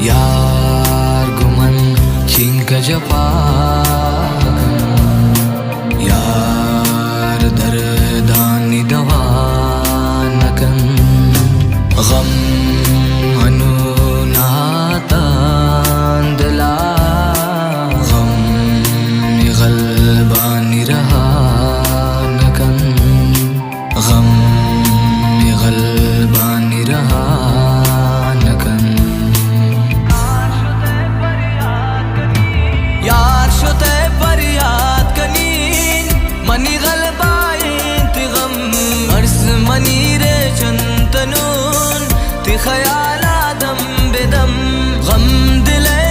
यार गुमन खिंक जपागन यार दर्दानी दवा नकन गम अनु नातांदला गम गलबानी रहा नकन गम गलबानी रहा नकन यार शुते पर याद कनीन मनी गलबाइन ति गम अर्स मनी रे चंतनून ति ख्याल आदम बेदम गम दिले